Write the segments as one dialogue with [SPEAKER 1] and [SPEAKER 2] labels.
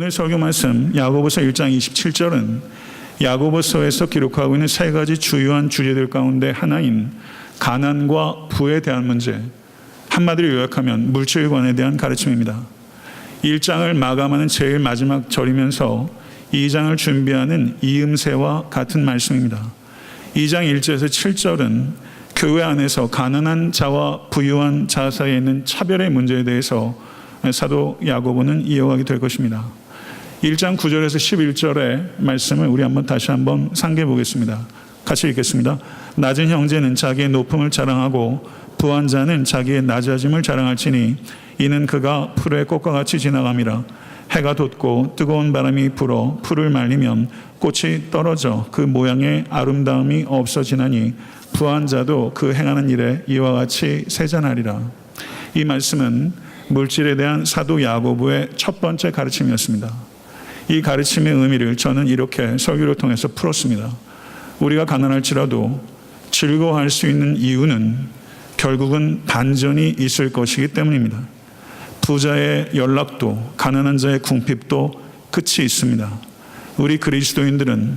[SPEAKER 1] 오늘 설교 말씀 야고보서 1장 27절은 야고보서에서 기록하고 있는 세 가지 주요한 주제들 가운데 하나인 가난과 부에 대한 문제, 한마디로 요약하면 물질관에 대한 가르침입니다. 1장을 마감하는 제일 마지막 절이면서 2장을 준비하는 이음새와 같은 말씀입니다. 2장 1절에서 7절은 교회 안에서 가난한 자와 부유한 자 사이에 있는 차별의 문제에 대해서 사도 야고보는 이어가게 될 것입니다. 1장 9절에서 11절의 말씀을 우리 다시 한번 상기해 보겠습니다. 같이 읽겠습니다. 낮은 형제는 자기의 높음을 자랑하고 부한 자는 자기의 낮아짐을 자랑할지니 이는 그가 풀의 꽃과 같이 지나감이라. 해가 돋고 뜨거운 바람이 불어 풀을 말리면 꽃이 떨어져 그 모양의 아름다움이 없어지나니 부한 자도 그 행하는 일에 이와 같이 세잔하리라. 이 말씀은 물질에 대한 사도 야고보의 첫 번째 가르침이었습니다. 이 가르침의 의미를 저는 이렇게 설교를 통해서 풀었습니다. 우리가 가난할지라도 즐거워할 수 있는 이유는 결국은 반전이 있을 것이기 때문입니다. 부자의 연락도 가난한 자의 궁핍도 끝이 있습니다. 우리 그리스도인들은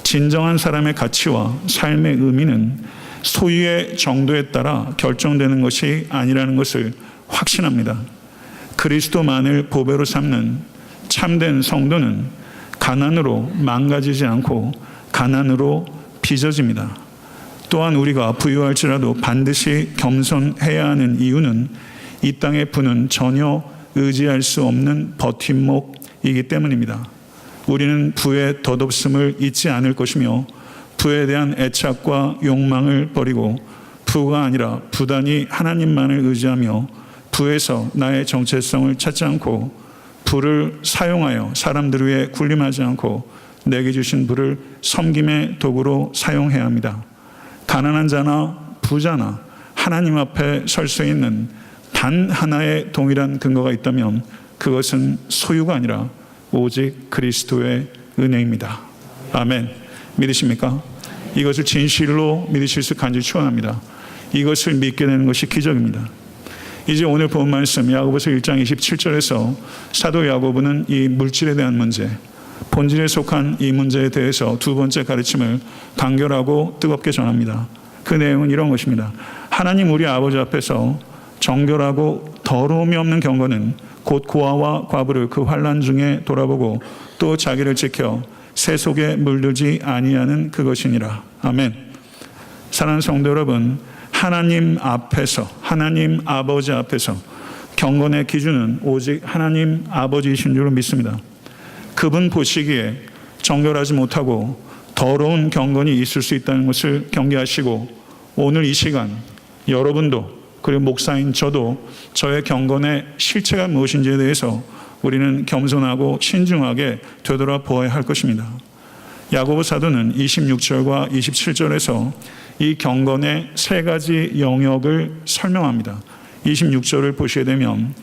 [SPEAKER 1] 진정한 사람의 가치와 삶의 의미는 소유의 정도에 따라 결정되는 것이 아니라는 것을 확신합니다. 그리스도만을 보배로 삼는 참된 성도는 가난으로 망가지지 않고 가난으로 빚어집니다. 또한 우리가 부유할지라도 반드시 겸손해야 하는 이유는 이 땅의 부는 전혀 의지할 수 없는 버팀목이기 때문입니다. 우리는 부의 덧없음을 잊지 않을 것이며 부에 대한 애착과 욕망을 버리고 부가 아니라 부단히 하나님만을 의지하며 부에서 나의 정체성을 찾지 않고 부를 사용하여 사람들 위해 군림하지 않고 내게 주신 부를 섬김의 도구로 사용해야 합니다. 가난한 자나 부자나 하나님 앞에 설 수 있는 단 하나의 동일한 근거가 있다면 그것은 소유가 아니라 오직 그리스도의 은혜입니다. 아멘. 믿으십니까? 이것을 진실로 믿으실 수 간절히 축원합니다. 이것을 믿게 되는 것이 기적입니다. 이제 오늘 본 말씀 야고보서 1장 27절에서 사도 야고보는 이 물질에 대한 문제, 본질에 속한 이 문제에 대해서 두 번째 가르침을 간결하고 뜨겁게 전합니다. 그 내용은 이런 것입니다. 하나님 우리 아버지 앞에서 정결하고 더러움이 없는 경건은 곧 고아와 과부를 그 환난 중에 돌아보고 또 자기를 지켜 새 속에 물들지 아니하는 그것이니라. 아멘. 사랑하는 성도 여러분, 하나님 앞에서, 하나님 아버지 앞에서 경건의 기준은 오직 하나님 아버지이신 줄로 믿습니다. 그분 보시기에 정결하지 못하고 더러운 경건이 있을 수 있다는 것을 경계하시고 오늘 이 시간 여러분도 그리고 목사인 저도 저의 경건의 실체가 무엇인지에 대해서 우리는 겸손하고 신중하게 되돌아보아야 할 것입니다. 야고보 사도는 26절과 27절에서 이 경건의 세 가지 영역을 설명합니다. 26절을 보시게 되면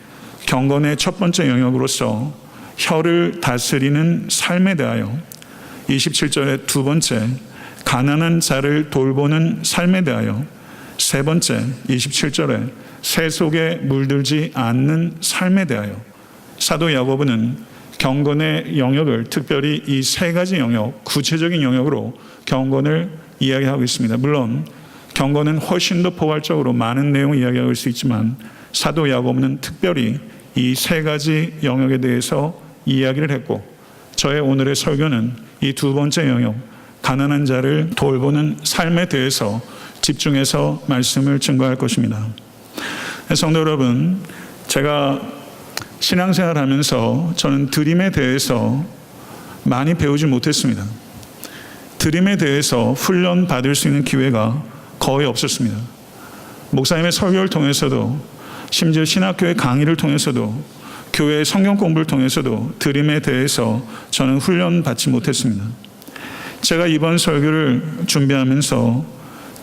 [SPEAKER 1] 경건의 첫 번째 영역으로서 혀를 다스리는 삶에 대하여, 27절의 두 번째 가난한 자를 돌보는 삶에 대하여, 세 번째 27절에 새 속에 물들지 않는 삶에 대하여 사도 야고보는 경건의 영역을 특별히 이 세 가지 영역, 구체적인 영역으로 경건을 이야기하고 있습니다. 물론 경건은 훨씬 더 포괄적으로 많은 내용을 이야기할 수 있지만 사도 야고보는 특별히 이 세 가지 영역에 대해서 이야기를 했고 저의 오늘의 설교는 이 두 번째 영역, 가난한 자를 돌보는 삶에 대해서 집중해서 말씀을 증거할 것입니다. 성도 여러분, 제가 신앙생활 하면서 저는 드림에 대해서 많이 배우지 못했습니다. 드림에 대해서 훈련 받을 수 있는 기회가 거의 없었습니다. 목사님의 설교를 통해서도 심지어 신학교의 강의를 통해서도 교회의 성경 공부를 통해서도 드림에 대해서 저는 훈련 받지 못했습니다. 제가 이번 설교를 준비하면서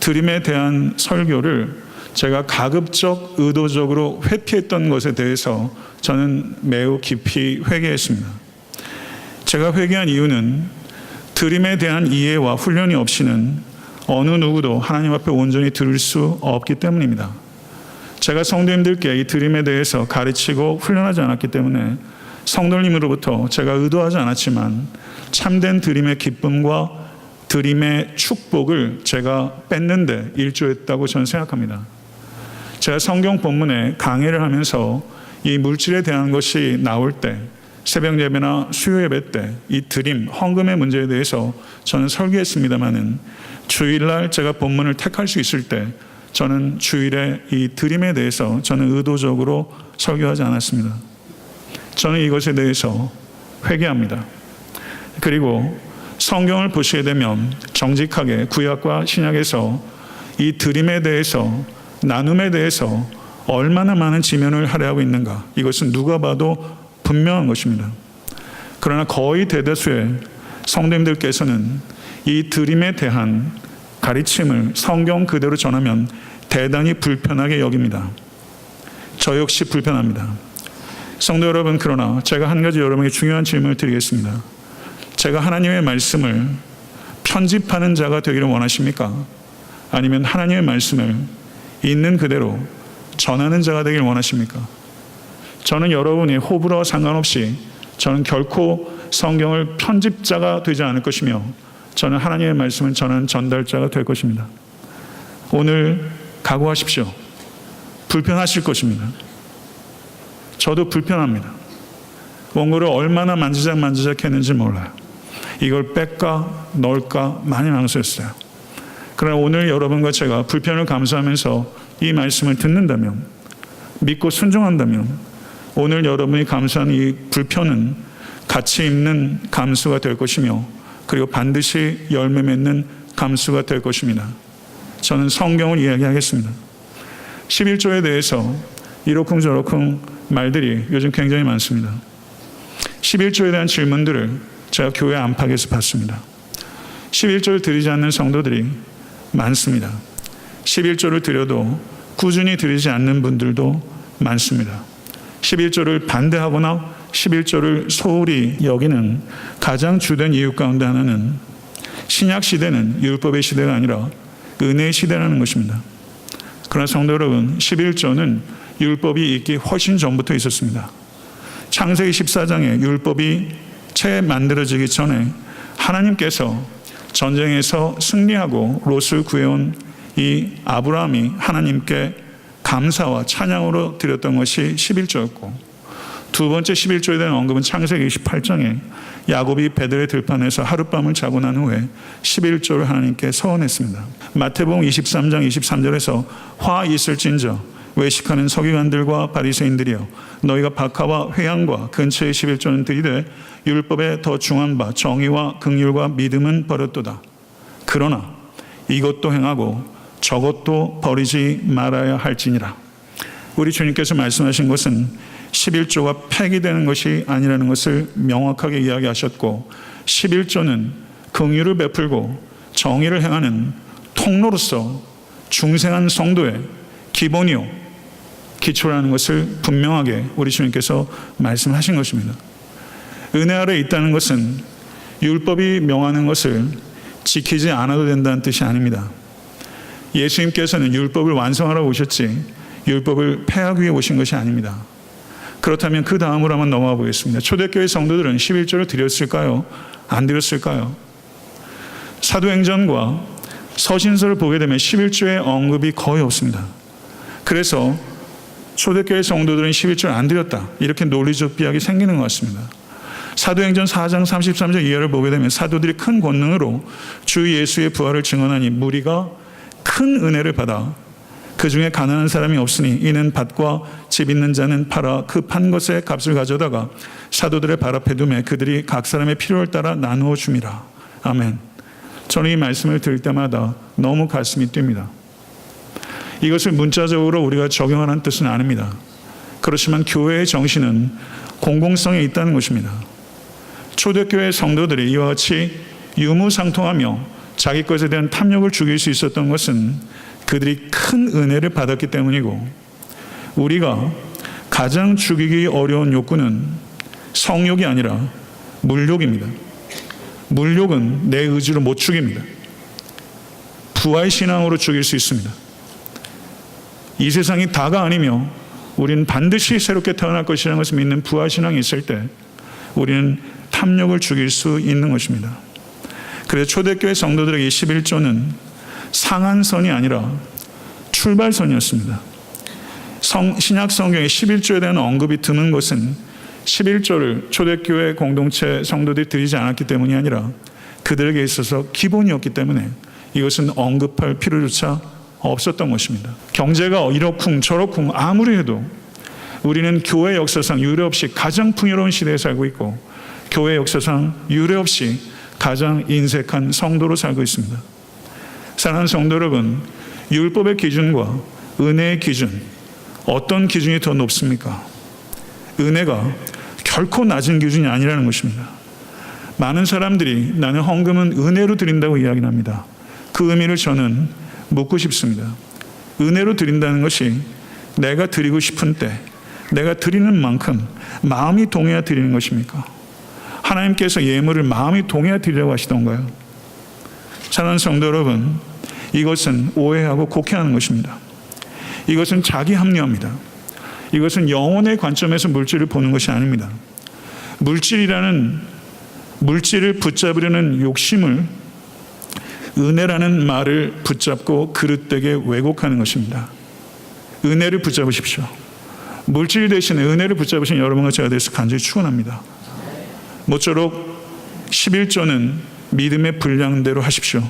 [SPEAKER 1] 드림에 대한 설교를 제가 가급적 의도적으로 회피했던 것에 대해서 저는 매우 깊이 회개했습니다. 제가 회개한 이유는 드림에 대한 이해와 훈련이 없이는 어느 누구도 하나님 앞에 온전히 들을 수 없기 때문입니다. 제가 성도님들께 이 드림에 대해서 가르치고 훈련하지 않았기 때문에 성도님으로부터 제가 의도하지 않았지만 참된 드림의 기쁨과 드림의 축복을 제가 뺏는데 일조했다고 저는 생각합니다. 제가 성경 본문에 강의를 하면서 이 물질에 대한 것이 나올 때, 새벽 예배나 수요 예배 때 이 드림, 헌금의 문제에 대해서 저는 설교했습니다마는 주일날 제가 본문을 택할 수 있을 때 저는 주일에 이 드림에 대해서 저는 의도적으로 설교하지 않았습니다. 저는 이것에 대해서 회개합니다. 그리고 성경을 보시게 되면 정직하게 구약과 신약에서 이 드림에 대해서, 나눔에 대해서 얼마나 많은 지면을 할애하고 있는가, 이것은 누가 봐도 분명한 것입니다. 그러나 거의 대다수의 성도님들께서는 이 드림에 대한 가르침을 성경 그대로 전하면 대단히 불편하게 여깁니다. 저 역시 불편합니다. 성도 여러분, 그러나 제가 한 가지 여러분에게 중요한 질문을 드리겠습니다. 제가 하나님의 말씀을 편집하는 자가 되기를 원하십니까? 아니면 하나님의 말씀을 있는 그대로 전하는 자가 되기를 원하십니까? 저는 여러분이 호불호와 상관없이 저는 결코 성경을 편집자가 되지 않을 것이며 저는 하나님의 말씀을 전하는 전달자가 될 것입니다. 오늘 각오하십시오. 불편하실 것입니다. 저도 불편합니다. 원고를 얼마나 만지작 했는지 몰라요. 이걸 뺄까 넣을까 많이 망설였어요. 그러나 오늘 여러분과 제가 불편을 감수하면서 이 말씀을 듣는다면, 믿고 순종한다면 오늘 여러분이 감수한 이 불편은 가치 있는 감수가 될 것이며 그리고 반드시 열매 맺는 감수가 될 것입니다. 저는 성경을 이야기하겠습니다. 11조에 대해서 이러쿵저러쿵 말들이 요즘 굉장히 많습니다. 11조에 대한 질문들을 제가 교회 안팎에서 받습니다. 11조를 드리지 않는 성도들이 많습니다. 11조를 드려도 꾸준히 드리지 않는 분들도 많습니다. 11조를 반대하거나 11조를 소홀히 여기는 가장 주된 이유 가운데 하나는 신약 시대는 율법의 시대가 아니라 은혜의 시대라는 것입니다. 그러나 성도 여러분, 11조는 율법이 있기 훨씬 전부터 있었습니다. 창세기 14장에 율법이 채 만들어지기 전에 하나님께서 전쟁에서 승리하고 롯을 구해온 이 아브라함이 하나님께 감사와 찬양으로 드렸던 것이 11조였고, 두 번째 11조에 대한 언급은 창세기 28장에 야곱이 베들의 들판에서 하룻밤을 자고 난 후에 11조를 하나님께 서원했습니다. 마태복음 23장 23절에서 화 있을진저 외식하는 서기관들과 바리새인들이여, 너희가 박하와 회양과 근처의 11조는 드리되 율법에 더 중한 바 정의와 긍휼과 믿음은 버렸도다. 그러나 이것도 행하고 저것도 버리지 말아야 할지니라. 우리 주님께서 말씀하신 것은 11조가 폐기되는 것이 아니라는 것을 명확하게 이야기하셨고, 11조는 긍휼을 베풀고 정의를 행하는 통로로서 중생한 성도의 기본이요 기초라는 것을 분명하게 우리 주님께서 말씀하신 것입니다. 은혜 아래 있다는 것은 율법이 명하는 것을 지키지 않아도 된다는 뜻이 아닙니다. 예수님께서는 율법을 완성하러 오셨지 율법을 폐하기 위해 오신 것이 아닙니다. 그렇다면 그 다음으로 한번 넘어가 보겠습니다. 초대교회 성도들은 11조를 드렸을까요? 안 드렸을까요? 사도행전과 서신서를 보게 되면 11조의 언급이 거의 없습니다. 그래서 초대교회 성도들은 11조를 안 드렸다, 이렇게 논리적 비약이 생기는 것 같습니다. 사도행전 4장 33절 이하를 보게 되면 사도들이 큰 권능으로 주 예수의 부활을 증언하니 무리가 큰 은혜를 받아 그 중에 가난한 사람이 없으니 이는 밭과 집 있는 자는 팔아 그 판 것의 값을 가져다가 사도들의 발 앞에 두매 그들이 각 사람의 필요를 따라 나누어 줍니다. 아멘. 저는 이 말씀을 들을 때마다 너무 가슴이 뛰입니다. 이것을 문자적으로 우리가 적용하는 뜻은 아닙니다. 그렇지만 교회의 정신은 공공성에 있다는 것입니다. 초대교회 성도들이 이와 같이 유무상통하며 자기 것에 대한 탐욕을 죽일 수 있었던 것은 그들이 큰 은혜를 받았기 때문이고, 우리가 가장 죽이기 어려운 욕구는 성욕이 아니라 물욕입니다. 물욕은 내 의지로 못 죽입니다. 부활신앙으로 죽일 수 있습니다. 이 세상이 다가 아니며 우리는 반드시 새롭게 태어날 것이라는 것을 믿는 부활신앙이 있을 때 우리는 탐욕을 죽일 수 있는 것입니다. 그래서 초대교회 성도들에게 11조는 상한선이 아니라 출발선이었습니다. 신약 성경에 11조에 대한 언급이 드문 것은 11조를 초대교회 공동체 성도들이 드리지 않았기 때문이 아니라 그들에게 있어서 기본이었기 때문에 이것은 언급할 필요조차 없었던 것입니다. 경제가 이렇쿵 저렇쿵 아무리 해도 우리는 교회 역사상 유례 없이 가장 풍요로운 시대에 살고 있고 교회 역사상 유례 없이 가장 인색한 성도로 살고 있습니다. 사랑하는 성도 여러분, 율법의 기준과 은혜의 기준, 어떤 기준이 더 높습니까? 은혜가 결코 낮은 기준이 아니라는 것입니다. 많은 사람들이 나는 헌금은 은혜로 드린다고 이야기를 합니다. 그 의미를 저는 묻고 싶습니다. 은혜로 드린다는 것이 내가 드리고 싶은 때 내가 드리는 만큼 마음이 동해야 드리는 것입니까? 하나님께서 예물을 마음이 동해야 드리려고 하시던가요? 사랑하는 성도 여러분, 이것은 오해하고 곡해하는 것입니다. 이것은 자기 합리화입니다. 이것은 영혼의 관점에서 물질을 보는 것이 아닙니다. 물질을 붙잡으려는 욕심을 은혜라는 말을 붙잡고 그릇되게 왜곡하는 것입니다. 은혜를 붙잡으십시오. 물질 대신에 은혜를 붙잡으신 여러분과 제가 돼서 간절히 축원합니다. 모쪼록 11조는 믿음의 분량대로 하십시오.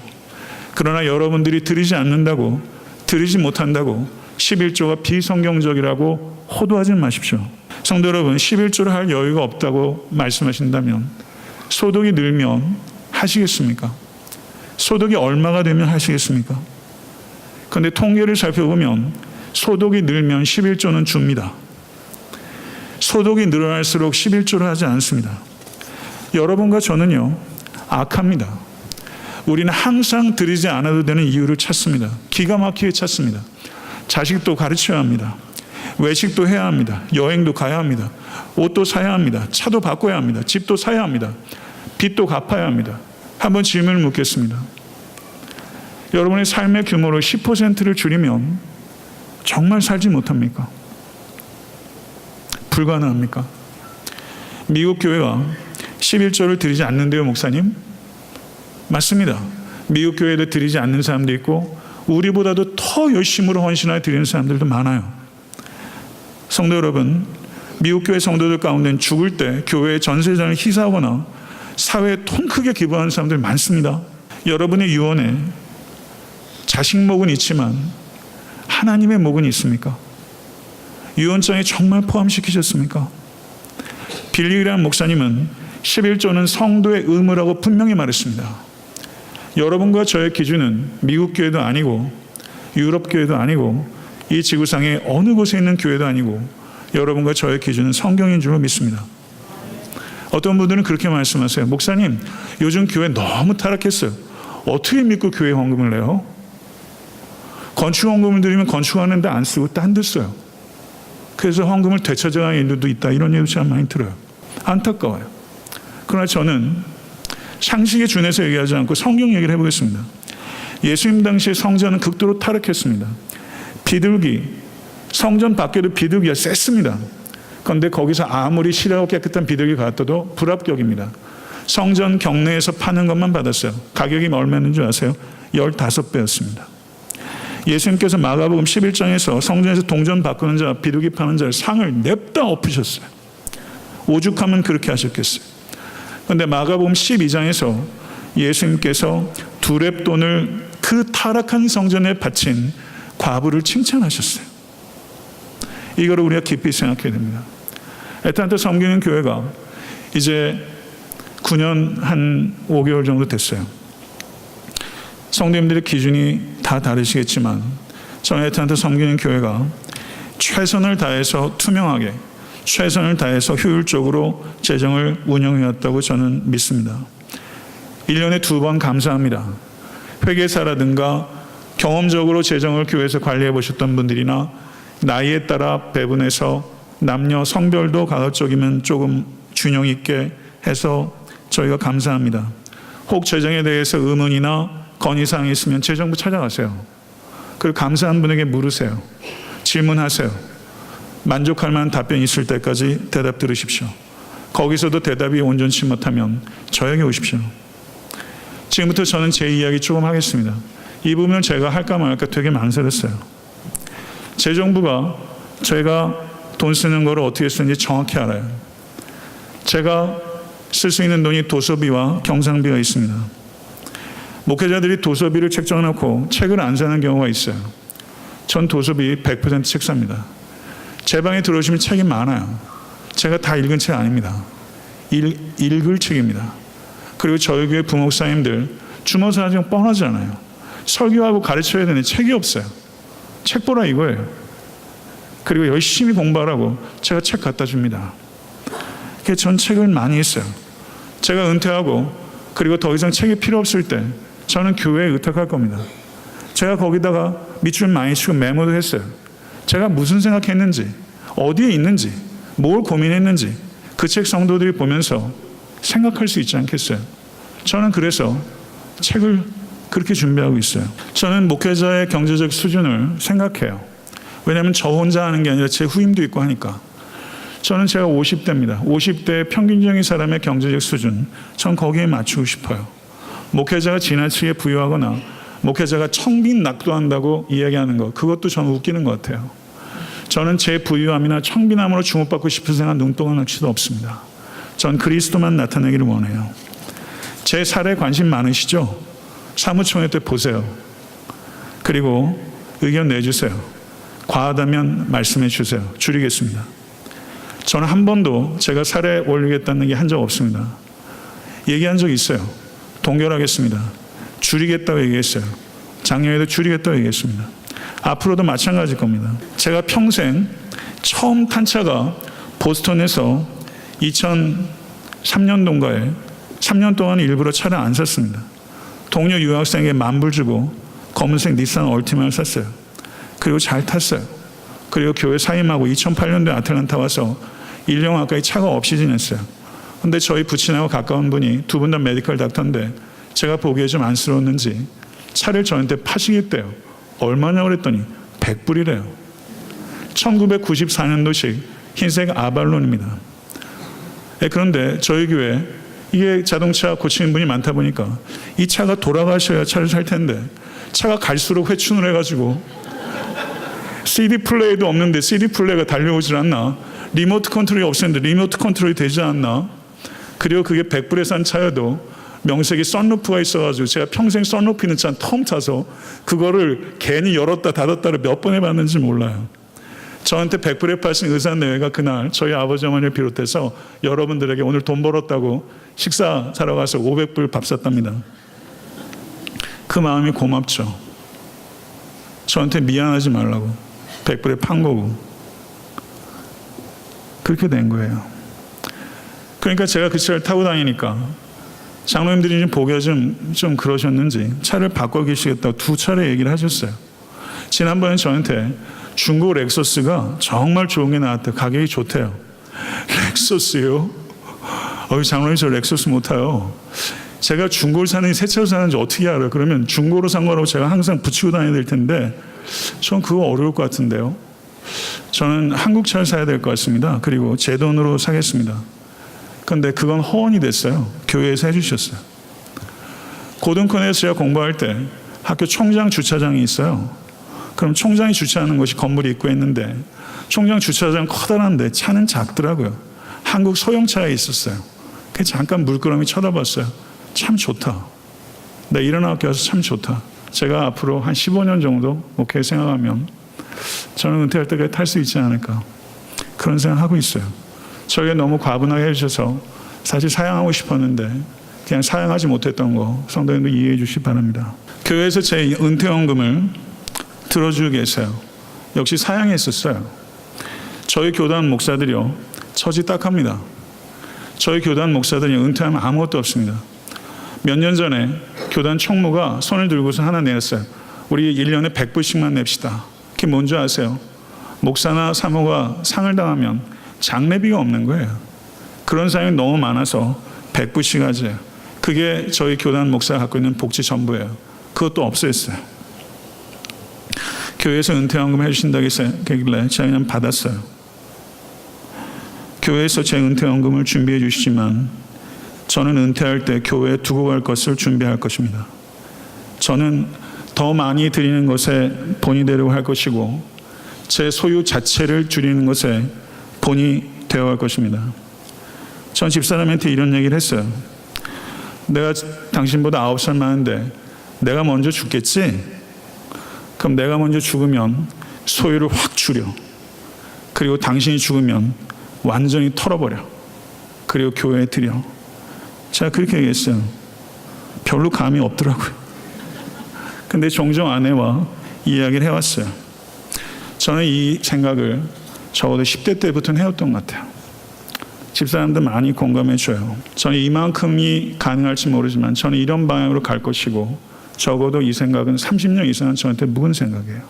[SPEAKER 1] 그러나 여러분들이 드리지 않는다고, 드리지 못한다고 11조가 비성경적이라고 호도하지 마십시오. 성도 여러분, 11조를 할 여유가 없다고 말씀하신다면 소득이 늘면 하시겠습니까? 소득이 얼마가 되면 하시겠습니까? 그런데 통계를 살펴보면 소득이 늘면 11조는 줍니다. 소득이 늘어날수록 11조를 하지 않습니다. 여러분과 저는요, 악합니다. 우리는 항상 드리지 않아도 되는 이유를 찾습니다. 기가 막히게 찾습니다. 자식도 가르쳐야 합니다. 외식도 해야 합니다. 여행도 가야 합니다. 옷도 사야 합니다. 차도 바꿔야 합니다. 집도 사야 합니다. 빚도 갚아야 합니다. 한번 질문을 묻겠습니다. 여러분의 삶의 규모를 10%를 줄이면 정말 살지 못합니까? 불가능합니까? 미국 교회가 11조를 드리지 않는데요, 목사님? 맞습니다. 미국 교회도 드리지 않는 사람도 있고 우리보다도 더 열심으로 헌신하여 드리는 사람들도 많아요. 성도 여러분, 미국 교회 성도들 가운데는 죽을 때 교회의 전세자를 희사하거나 사회에 통 크게 기부하는 사람들이 많습니다. 여러분의 유언에 자식 목은 있지만 하나님의 목은 있습니까? 유언장에 정말 포함시키셨습니까? 빌리 그레이엄 목사님은 11조는 성도의 의무라고 분명히 말했습니다. 여러분과 저의 기준은 미국 교회도 아니고 유럽 교회도 아니고 이 지구상의 어느 곳에 있는 교회도 아니고 여러분과 저의 기준은 성경인 줄로 믿습니다. 어떤 분들은 그렇게 말씀하세요. 목사님, 요즘 교회 너무 타락했어요. 어떻게 믿고 교회 헌금을 내요? 건축 헌금을 드리면 건축하는데 안 쓰고 딴 데 써요. 그래서 헌금을 되찾아가는 일들도 있다. 이런 얘기도 참 많이 들어요. 안타까워요. 그러나 저는 상식에 준해서 얘기하지 않고 성경 얘기를 해보겠습니다. 예수님 당시에 성전은 극도로 타락했습니다. 비둘기, 성전 밖에도 비둘기가 셌습니다. 그런데 거기서 아무리 실하고 깨끗한 비둘기 갖다도 불합격입니다. 성전 경내에서 파는 것만 받았어요. 가격이 얼마였는지 아세요? 15배였습니다. 예수님께서 마가복음 11장에서 성전에서 동전 바꾸는 자, 비둘기 파는 자를 상을 냅다 엎으셨어요. 오죽하면 그렇게 하셨겠어요. 그런데 마가복음 12장에서 예수님께서 두렙돈을 그 타락한 성전에 바친 과부를 칭찬하셨어요. 이거를 우리가 깊이 생각해야 됩니다. 애타한테 섬기는 교회가 이제 9년 한 5개월 정도 됐어요. 성도님들의 기준이 다 다르시겠지만 저는 애타한테 섬기는 교회가 최선을 다해서 투명하게, 최선을 다해서 효율적으로 재정을 운영해왔다고 저는 믿습니다. 1년에 2번 감사합니다. 회계사라든가 경험적으로 재정을 교회에서 관리해 보셨던 분들이나 나이에 따라 배분해서 남녀 성별도 가급적이면 조금 균형 있게 해서 저희가 감사합니다. 혹 재정에 대해서 의문이나 건의사항이 있으면 재정부 찾아가세요. 그리고 감사한 분에게 물으세요. 질문하세요. 만족할 만한 답변이 있을 때까지 대답 들으십시오. 거기서도 대답이 온전치 못하면 저에게 오십시오. 지금부터 저는 제 이야기 조금 하겠습니다. 이 부분을 제가 할까 말까 되게 망설였어요. 제 정부가 제가 돈 쓰는 거를 어떻게 쓰는지 정확히 알아요. 제가 쓸 수 있는 돈이 도서비와 경상비가 있습니다. 목회자들이 도서비를 책 정해놓고 책을 안 사는 경우가 있어요. 전 도서비 100% 책 삽니다. 제 방에 들어오시면 책이 많아요. 제가 다 읽은 책 아닙니다. 읽을 책입니다. 그리고 저희 교회 부목사님들 주모사 좀 뻔하잖아요. 설교하고 가르쳐야 되는 책이 없어요. 책 보라 이거예요. 그리고 열심히 공부하라고 제가 책 갖다 줍니다. 그래서 전 책을 많이 했어요. 제가 은퇴하고 그리고 더 이상 책이 필요 없을 때 저는 교회에 의탁할 겁니다. 제가 거기다가 밑줄 많이 치고 메모도 했어요. 제가 무슨 생각했는지, 어디에 있는지, 뭘 고민했는지 그 책 성도들이 보면서 생각할 수 있지 않겠어요? 저는 그래서 책을 그렇게 준비하고 있어요. 저는 목회자의 경제적 수준을 생각해요. 왜냐하면 저 혼자 하는 게 아니라 제 후임도 있고 하니까. 저는 제가 50대입니다. 50대 평균적인 사람의 경제적 수준, 전 거기에 맞추고 싶어요. 목회자가 지나치게 부유하거나 목회자가 청빈 낙도한다고 이야기하는 것, 그것도 저는 웃기는 것 같아요. 저는 제 부유함이나 청빈함으로 주목받고 싶은 생각 눈동한 낚시도 없습니다. 전 그리스도만 나타내기를 원해요. 제 살에 관심 많으시죠? 사무총회 때 보세요. 그리고 의견 내주세요. 과하다면 말씀해 주세요. 줄이겠습니다. 저는 한 번도 제가 살에 올리겠다는 게 한 적 없습니다. 얘기한 적 있어요. 동결하겠습니다. 줄이겠다고 얘기했어요. 작년에도 줄이겠다고 얘기했습니다. 앞으로도 마찬가지일 겁니다. 제가 평생 처음 탄 차가 보스턴에서 2003년도인가에 3년 동안 일부러 차를 안 샀습니다. 동료 유학생에게 $10,000 주고 검은색 닛산 얼티마를 샀어요. 그리고 잘 탔어요. 그리고 교회 사임하고 2008년도에 아틀란타 와서 1년 가까이 차가 없이 지냈어요. 근데 저희 부친하고 가까운 분이 두 분 다 메디컬 닥터인데 제가 보기에 좀 안쓰러웠는지 차를 저한테 파시겠대요. 얼마냐고 그랬더니 $100이래요. 1994년도식 흰색 아발론입니다. 그런데 저희 교회 이게 자동차 고치는 분이 많다 보니까 이 차가 돌아가셔야 차를 살 텐데 차가 갈수록 회춘을 해가지고 CD 플레이도 없는데 CD 플레이가 달려오질 않나, 리모트 컨트롤이 없었는데 리모트 컨트롤이 되지 않나, 그리고 그게 $100에 산 차여도 명색이 썬루프가 있어가지고 제가 평생 썬루프 있는 차 처음 타서 그거를 괜히 열었다 닫았다를 몇 번 해봤는지 몰라요. 저한테 $100에 파신 의사내외가 그날 저희 아버지 어머니를 비롯해서 여러분들에게 오늘 돈 벌었다고 식사 사러 가서 $500 밥 샀답니다. 그 마음이 고맙죠. 저한테 미안하지 말라고 $100에 판 거고 그렇게 된 거예요. 그러니까 제가 그 차를 타고 다니니까 장로님들이 좀 보기가 좀 그러셨는지 차를 바꿔 계시겠다고 두 차례 얘기를 하셨어요. 지난번에 저한테 중고 렉서스가 정말 좋은 게 나왔대요. 가격이 좋대요. 렉서스요? 장로님 저 렉서스 못 타요. 제가 중고를 사는지 새 차로 사는지 어떻게 알아요? 그러면 중고로 산 거라고 제가 항상 붙이고 다녀야 될 텐데 전 그거 어려울 것 같은데요. 저는 한국 차를 사야 될 것 같습니다. 그리고 제 돈으로 사겠습니다. 그런데 그건 허언이 됐어요. 교회에서 해주셨어요. 고등권에서 제가 공부할 때 학교 총장 주차장이 있어요. 그럼 총장이 주차하는 곳이 건물이 있고 있는데 총장 주차장 커다란데 차는 작더라고요. 한국 소형차에 있었어요. 그래서 잠깐 물끄러미 쳐다봤어요. 참 좋다. 나 이런 학교 와서 참 좋다. 제가 앞으로 한 15년 정도 목회 생각하면 저는 은퇴할 때까지 탈 수 있지 않을까 그런 생각하고 있어요. 저에게 너무 과분하게 해주셔서 사실 사양하고 싶었는데 그냥 사양하지 못했던 거 성도님도 이해해 주시기 바랍니다. 교회에서 제 은퇴원금을 들어주고 계세요. 역시 사양했었어요. 저희 교단 목사들이요 처지 딱합니다. 저희 교단 목사들이 은퇴하면 아무것도 없습니다. 몇 년 전에 교단 총무가 손을 들고서 하나 내었어요. 우리 1년에 $100씩만 냅시다. 그게 뭔지 아세요? 목사나 사모가 상을 당하면 장례비가 없는 거예요. 그런 사람이 너무 많아서 $100씩 하재요. 그게 저희 교단 목사가 갖고 있는 복지 전부예요. 그것도 없어졌어요. 교회에서 은퇴원금 해주신다길래 제가 그냥 받았어요. 교회에서 제 은퇴연금을 준비해 주시지만 저는 은퇴할 때 교회에 두고 갈 것을 준비할 것입니다. 저는 더 많이 드리는 것에 본이 되려고 할 것이고 제 소유 자체를 줄이는 것에 본이 되어 갈 것입니다. 전 집사람한테 이런 얘기를 했어요. 내가 당신보다 9살 많은데 내가 먼저 죽겠지? 그럼 내가 먼저 죽으면 소유를 확 줄여. 그리고 당신이 죽으면 완전히 털어버려. 그리고 교회에 드려. 제가 그렇게 얘기했어요. 별로 감이 없더라고요. 근데 종종 아내와 이야기를 해왔어요. 저는 이 생각을 적어도 10대 때부터는 해왔던 것 같아요. 집사람들 많이 공감해 줘요. 저는 이만큼이 가능할지 모르지만 저는 이런 방향으로 갈 것이고 적어도 이 생각은 30년 이상은 저한테 묵은 생각이에요.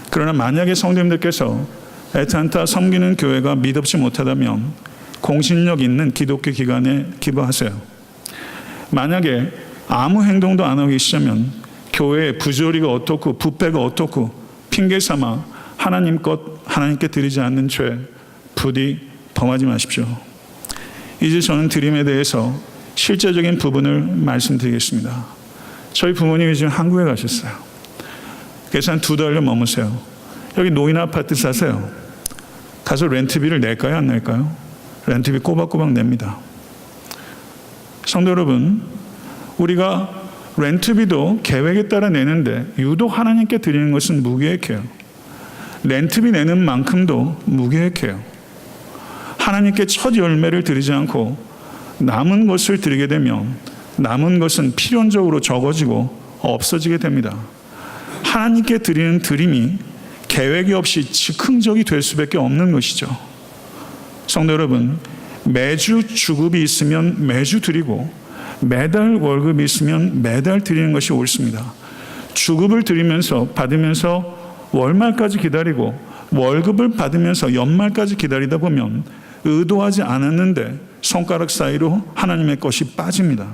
[SPEAKER 1] 그러나 만약에 성도님들께서 애타한테 섬기는 교회가 믿음지 못하다면 공신력 있는 기독교 기관에 기부하세요. 만약에 아무 행동도 안 하고 계시자면 교회의 부조리가 어떻고 부패가 어떻고 핑계 삼아 하나님 것 하나님께 드리지 않는 죄 부디 범하지 마십시오. 이제 저는 드림에 대해서 실제적인 부분을 말씀드리겠습니다. 저희 부모님이 지금 한국에 가셨어요. 그래서 한 2달을 머무세요. 여기 노인 아파트 사세요. 가서 렌트비를 낼까요? 안 낼까요? 렌트비 꼬박꼬박 냅니다. 성도 여러분, 우리가 렌트비도 계획에 따라 내는데 유독 하나님께 드리는 것은 무계획해요. 렌트비 내는 만큼도 무계획해요. 하나님께 첫 열매를 드리지 않고 남은 것을 드리게 되면 남은 것은 필연적으로 적어지고 없어지게 됩니다. 하나님께 드리는 드림이 계획이 없이 즉흥적이 될 수밖에 없는 것이죠. 성도 여러분, 매주 주급이 있으면 매주 드리고 매달 월급이 있으면 매달 드리는 것이 옳습니다. 주급을 드리면서 받으면서 월말까지 기다리고 월급을 받으면서 연말까지 기다리다 보면 의도하지 않았는데 손가락 사이로 하나님의 것이 빠집니다.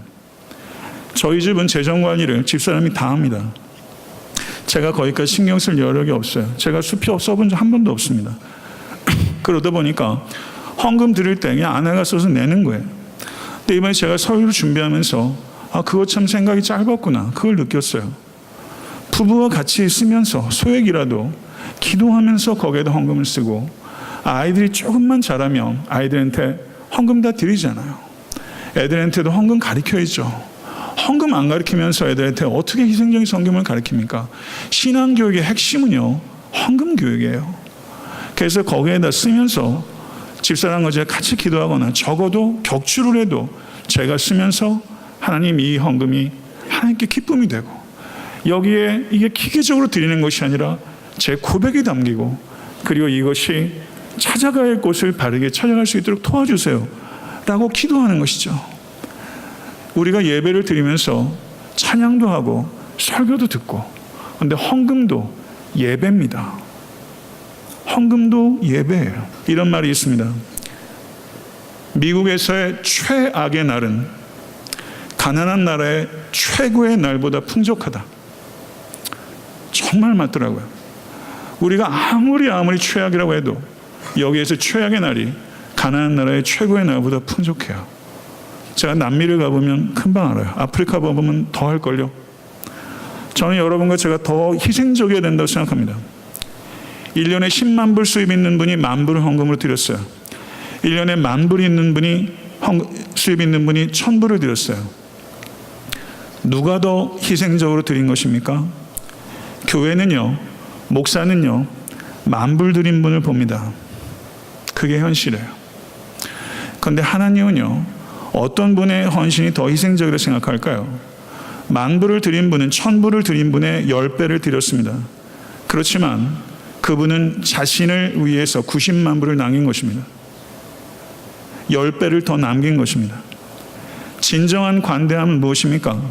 [SPEAKER 1] 저희 집은 재정관리를 집사람이 다 합니다. 제가 거기까지 신경 쓸 여력이 없어요. 제가 수표 써본 적 한 번도 없습니다. 그러다 보니까 헌금 드릴 때 그냥 아내가 써서 내는 거예요. 근데 이번에 제가 설교를 준비하면서 그거 참 생각이 짧았구나. 그걸 느꼈어요. 부부와 같이 있으면서 소액이라도 기도하면서 거기에다 헌금을 쓰고 아이들이 조금만 자라면 아이들한테 헌금 다 드리잖아요. 애들한테도 헌금 가르쳐야죠. 헌금 안 가르치면서 애들한테 어떻게 희생적인 성경을 가르칩니까? 신앙교육의 핵심은요, 헌금 교육이에요. 그래서 거기에다 쓰면서 집사람과 제가 같이 기도하거나 적어도 격주를 해도 제가 쓰면서 하나님 이 헌금이 하나님께 기쁨이 되고 여기에 이게 기계적으로 드리는 것이 아니라 제 고백이 담기고 그리고 이것이 찾아갈 할 곳을 바르게 찾아갈 수 있도록 도와주세요 라고 기도하는 것이죠. 우리가 예배를 드리면서 찬양도 하고 설교도 듣고 그런데 헌금도 예배입니다. 헌금도 예배예요. 이런 말이 있습니다. 미국에서의 최악의 날은 가난한 나라의 최고의 날보다 풍족하다. 정말 맞더라고요. 우리가 아무리 최악이라고 해도 여기에서 최악의 날이 가난한 나라의 최고의 날보다 풍족해요. 제가 남미를 가보면 금방 알아요. 아프리카 가보면 더 할걸요. 저는 여러분과 제가 더 희생적이어야 된다고 생각합니다. 1년에 10만 불 수입 있는 분이 10,000불을 헌금으로 드렸어요. 1년에 10,000불이 있는 분이 수입 있는 분이 1,000불을 드렸어요. 누가 더 희생적으로 드린 것입니까? 교회는요, 목사는요, 10,000불 드린 분을 봅니다. 그게 현실이에요. 그런데 하나님은요, 어떤 분의 헌신이 더 희생적이라고 생각할까요? 10,000불을 드린 분은 1,000불을 드린 분의 10배를 드렸습니다. 그렇지만 그분은 자신을 위해서 90만 불을 남긴 것입니다. 10배를 더 남긴 것입니다. 진정한 관대함은 무엇입니까?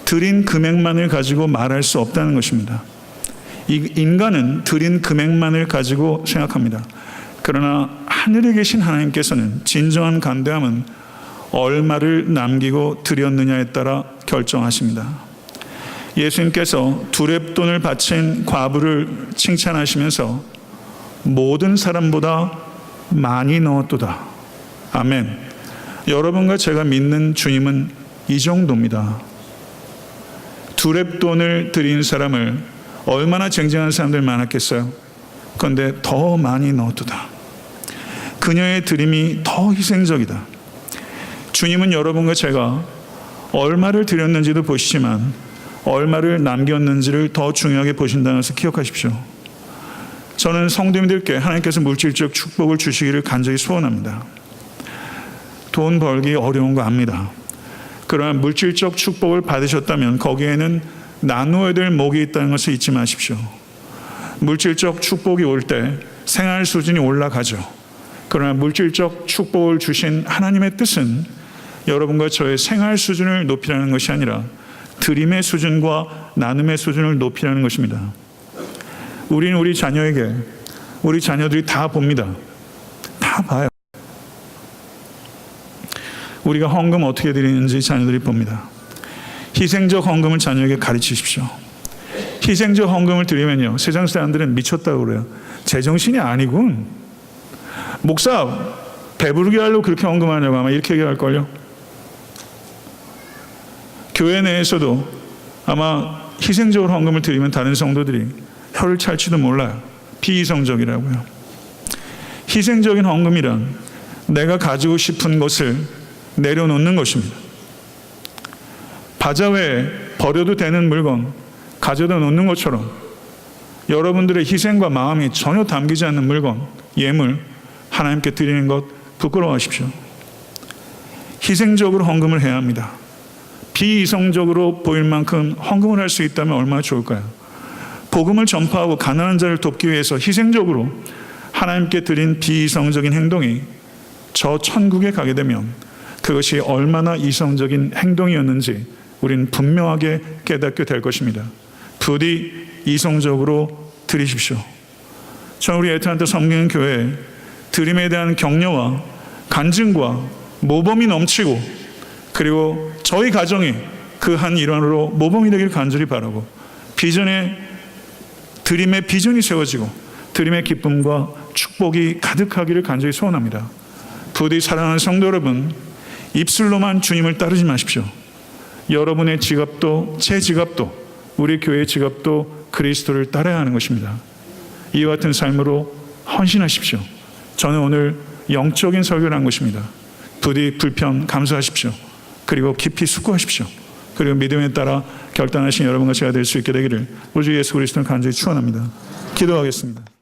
[SPEAKER 1] 드린 금액만을 가지고 말할 수 없다는 것입니다. 인간은 드린 금액만을 가지고 생각합니다. 그러나 하늘에 계신 하나님께서는 진정한 관대함은 얼마를 남기고 드렸느냐에 따라 결정하십니다. 예수님께서 두렙돈을 바친 과부를 칭찬하시면서 모든 사람보다 많이 넣었도다. 아멘. 여러분과 제가 믿는 주님은 이 정도입니다. 두렙돈을 드린 사람을 얼마나 쟁쟁한 사람들 많았겠어요. 그런데 더 많이 넣었도다. 그녀의 드림이 더 희생적이다. 주님은 여러분과 제가 얼마를 드렸는지도 보시지만 얼마를 남겼는지를 더 중요하게 보신다는 것을 기억하십시오. 저는 성도님들께 하나님께서 물질적 축복을 주시기를 간절히 소원합니다. 돈 벌기 어려운 거 압니다. 그러나 물질적 축복을 받으셨다면 거기에는 나누어야 될 목이 있다는 것을 잊지 마십시오. 물질적 축복이 올 때 생활 수준이 올라가죠. 그러나 물질적 축복을 주신 하나님의 뜻은 여러분과 저의 생활 수준을 높이라는 것이 아니라 드림의 수준과 나눔의 수준을 높이라는 것입니다. 우리는 우리 자녀에게, 우리 자녀들이 다 봅니다. 다 봐요. 우리가 헌금 어떻게 드리는지 자녀들이 봅니다. 희생적 헌금을 자녀에게 가르치십시오. 희생적 헌금을 드리면요, 세상 사람들은 미쳤다고 그래요. 제정신이 아니군. 목사 배부르게 하려고 그렇게 헌금하냐고 아마 이렇게 얘기할걸요. 교회 내에서도 아마 희생적으로 헌금을 드리면 다른 성도들이 혀를 찰지도 몰라요. 비이성적이라고요. 희생적인 헌금이란 내가 가지고 싶은 것을 내려놓는 것입니다. 바자 외에 버려도 되는 물건 가져다 놓는 것처럼 여러분들의 희생과 마음이 전혀 담기지 않는 물건, 예물 하나님께 드리는 것 부끄러워하십시오. 희생적으로 헌금을 해야 합니다. 비이성적으로 보일 만큼 헌금을 할 수 있다면 얼마나 좋을까요? 복음을 전파하고 가난한 자를 돕기 위해서 희생적으로 하나님께 드린 비이성적인 행동이 저 천국에 가게 되면 그것이 얼마나 이성적인 행동이었는지 우리는 분명하게 깨닫게 될 것입니다. 부디 이성적으로 드리십시오. 저는 우리 애틀랜타 섬기는 교회에 드림에 대한 격려와 간증과 모범이 넘치고 그리고 저희 가정이 그 한 일환으로 모범이 되길 간절히 바라고 드림의 비전이 세워지고 드림의 기쁨과 축복이 가득하기를 간절히 소원합니다. 부디 사랑하는 성도 여러분, 입술로만 주님을 따르지 마십시오. 여러분의 지갑도 제 지갑도 우리 교회의 지갑도 그리스도를 따라야 하는 것입니다. 이와 같은 삶으로 헌신하십시오. 저는 오늘 영적인 설교를 한 것입니다. 부디 불편 감수하십시오. 그리고 깊이 숙고하십시오. 그리고 믿음에 따라 결단하신 여러분과 제가 될 수 있게 되기를 우리 주 예수 그리스도는 간절히 축원합니다. 기도하겠습니다.